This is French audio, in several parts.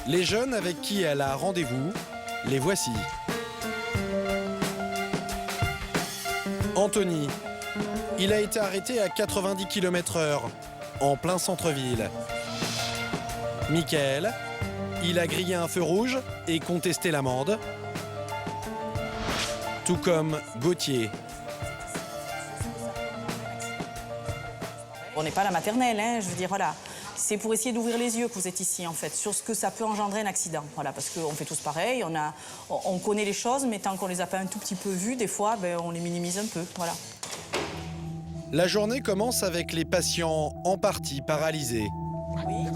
Les jeunes avec qui elle a rendez-vous, les voici. Anthony, il a été arrêté à 90 km/h, en plein centre-ville. Michael, il a grillé un feu rouge et contesté l'amende. Tout comme Gauthier. On n'est pas à la maternelle, hein, je veux dire, voilà. C'est pour essayer d'ouvrir les yeux que vous êtes ici, en fait, sur ce que ça peut engendrer un accident. Voilà, parce qu'on fait tous pareil, on connaît les choses, mais tant qu'on les a pas un tout petit peu vues, des fois, on les minimise un peu, voilà. La journée commence avec les patients en partie paralysés. Oui.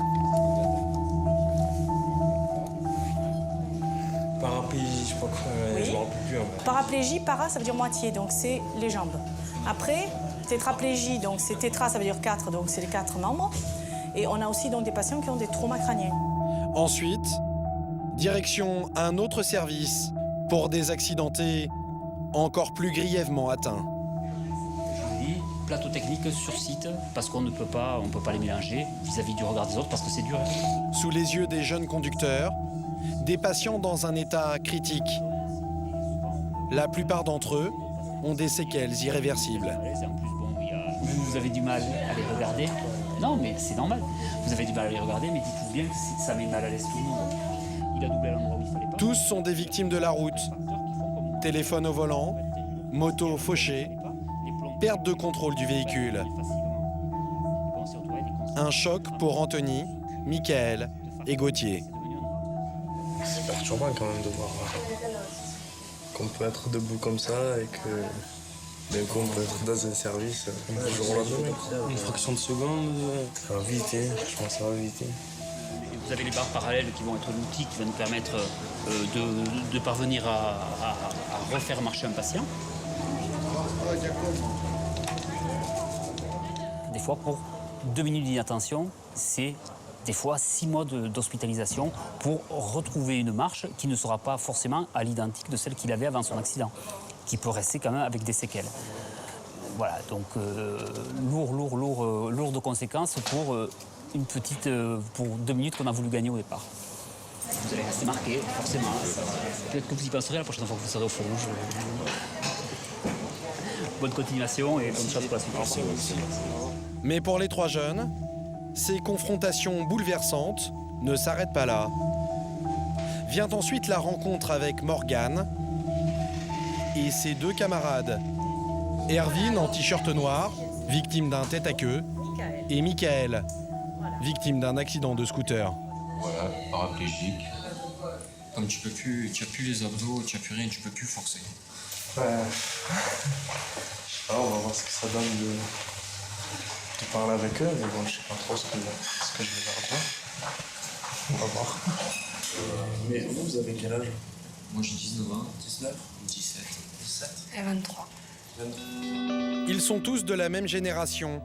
Paraplégie, je crois que Oui. je me rappelle plus. Hein. Paraplégie, para, ça veut dire moitié, donc c'est les jambes. Après, tétraplégie, donc c'est tétra, ça veut dire 4, donc c'est les 4 membres. Et on a aussi donc des patients qui ont des traumas crâniens. Ensuite, direction un autre service pour des accidentés encore plus grièvement atteints. Je dis plateau technique sur site parce qu'on ne peut pas les mélanger vis-à-vis du regard des autres parce que c'est dur. Sous les yeux des jeunes conducteurs, des patients dans un état critique. La plupart d'entre eux ont des séquelles irréversibles. En plus, bon, vous avez du mal à les regarder. Non, mais c'est normal. Vous avez du mal à les regarder, mais dites-vous bien que ça met mal à l'aise tout le monde. Il a doublé à l'endroit où il fallait pas. Tous sont des victimes de la route. Téléphone au volant, moto fauchée, perte de contrôle du véhicule. Un choc pour Anthony, Michael et Gauthier. C'est perturbant quand même de voir qu'on peut être debout comme ça et que d'un coup on peut être dans un service du jour au lendemain. Une fraction de seconde, ça va vite, je pense que ça va vite. Vous avez les barres parallèles qui vont être l'outil qui va nous permettre de parvenir à refaire marcher un patient. Des fois, pour 2 minutes d'inattention, c'est des fois 6 mois d'hospitalisation pour retrouver une marche qui ne sera pas forcément à l'identique de celle qu'il avait avant son accident, qui peut rester quand même avec des séquelles. Voilà, donc lourd de conséquences pour pour 2 minutes qu'on a voulu gagner au départ. Vous allez rester marqué, forcément. Peut-être que vous y penserez la prochaine fois que vous serez au feu rouge. Bonne continuation et bonne chance pour la suite. Mais pour les 3 jeunes, ces confrontations bouleversantes ne s'arrêtent pas là. Vient ensuite la rencontre avec Morgane et ses 2 camarades. Erwin en t-shirt noir, victime d'un tête-à-queue, et Michael, victime d'un accident de scooter. Voilà, paraplégique. Comme tu n'as plus les abdos, tu n'as plus rien, tu peux plus forcer. Je sais pas, on va voir ce que ça donne de parler avec eux, mais bon, je sais pas trop ce que je vais leur dire. On va voir. Mais vous avez quel âge? Moi j'ai 19 ans. 19? 17. 17. Et 23. Ils sont tous de la même génération.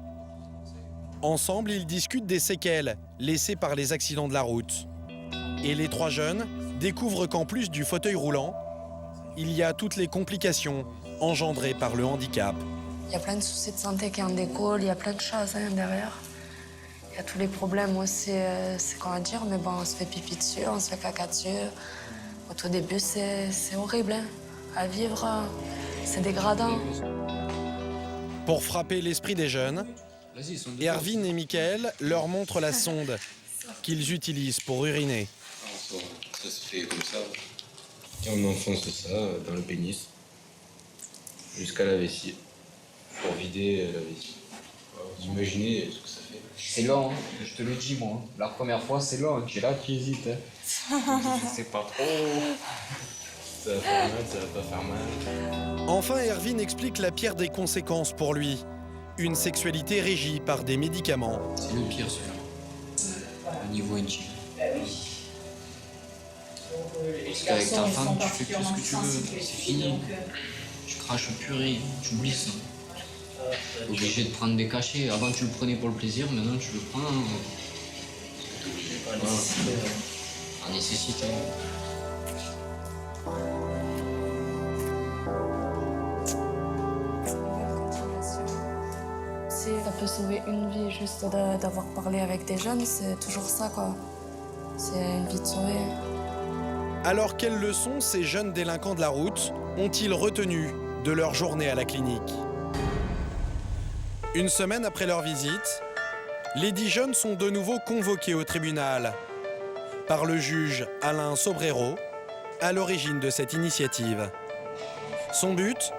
Ensemble, ils discutent des séquelles laissées par les accidents de la route. Et les 3 jeunes découvrent qu'en plus du fauteuil roulant, il y a toutes les complications engendrées par le handicap. Il y a plein de soucis de santé qui en découlent, il y a plein de choses derrière. Il y a tous les problèmes aussi, c'est qu'on va dire, mais bon, on se fait pipi dessus, on se fait caca dessus. Au tout début, c'est horrible à vivre, c'est dégradant. Pour frapper l'esprit des jeunes, Erwin et Michael leur montrent la sonde qu'ils utilisent pour uriner. Ça se fait comme ça. Et on enfonce ça dans le pénis jusqu'à la vessie pour vider la vessie. Vous imaginez ce que ça fait? C'est long, hein. Je te le dis moi. La première fois c'est long, tu es là, tu hésites. Je sais pas trop. Ça va faire mal, ça va pas faire mal. Enfin, Erwin explique la pire des conséquences pour lui. Une sexualité régie par des médicaments. C'est le pire celui-là, au niveau intime. Parce qu'avec ta femme, tu fais plus ce que tu veux, c'est fini. Tu craches purée, tu oublies ça. T'es obligé de prendre des cachets. Avant tu le prenais pour le plaisir, maintenant tu le prends par nécessité. Si ça peut sauver une vie juste d'avoir parlé avec des jeunes, c'est toujours ça, quoi. C'est une vie de sauver. Alors quelles leçons ces jeunes délinquants de la route ont-ils retenues de leur journée à la clinique? Une semaine après leur visite, les 10 jeunes sont de nouveau convoqués au tribunal par le juge Alain Sobrero, à l'origine de cette initiative. Son but?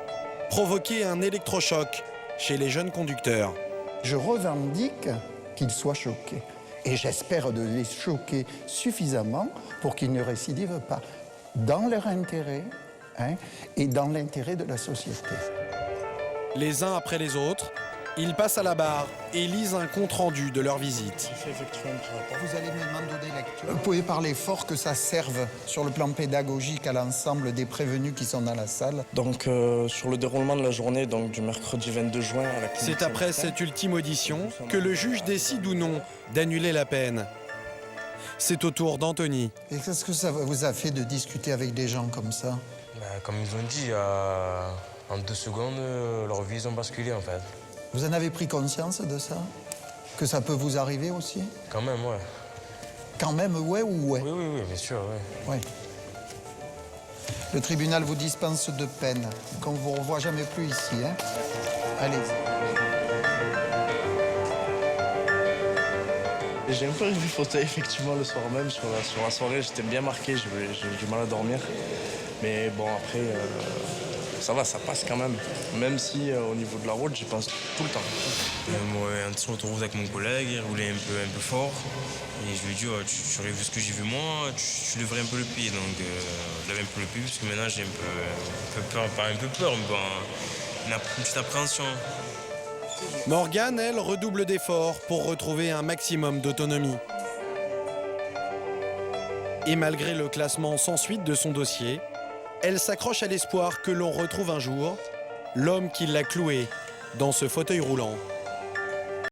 Provoquer un électrochoc chez les jeunes conducteurs. Je revendique qu'ils soient choqués. Et j'espère de les choquer suffisamment pour qu'ils ne récidivent pas dans leur intérêt et dans l'intérêt de la société. Les uns après les autres, ils passent à la barre et lisent un compte-rendu de leur visite. Vous allez me demander lecture. Vous pouvez parler fort, que ça serve sur le plan pédagogique à l'ensemble des prévenus qui sont dans la salle. Donc sur le déroulement de la journée donc, du mercredi 22 juin à la clinique C'est après Saint-Estelle, cette ultime audition que le juge décide ou non d'annuler la peine. C'est au tour d'Anthony. Et qu'est-ce que ça vous a fait de discuter avec des gens comme ça? Comme ils ont dit, en 2 secondes, leur vie ont basculé en fait. Vous en avez pris conscience de ça? Que ça peut vous arriver aussi? Quand même, ouais. Quand même, ouais ou ouais? Oui, bien sûr, ouais. Ouais. Le tribunal vous dispense de peine, qu'on ne vous revoit jamais plus ici. Allez. J'ai un peu revu photo effectivement le soir même, sur la soirée, j'étais bien marqué, j'ai eu du mal à dormir. Mais bon, après, ça va, ça passe quand même. Même si au niveau de la route, j'y pense tout le temps. Moi, sur l'autoroute avec mon collègue, il roulait un peu fort. Et je lui ai dit, oh, tu aurais vu ce que j'ai vu moi, tu lèverais un peu le pied. Donc je lève un peu le pied, parce que maintenant j'ai un peu peur, pas un peu peur, mais bon, une petite appréhension. Morgane, elle, redouble d'efforts pour retrouver un maximum d'autonomie. Et malgré le classement sans suite de son dossier, elle s'accroche à l'espoir que l'on retrouve un jour l'homme qui l'a cloué dans ce fauteuil roulant.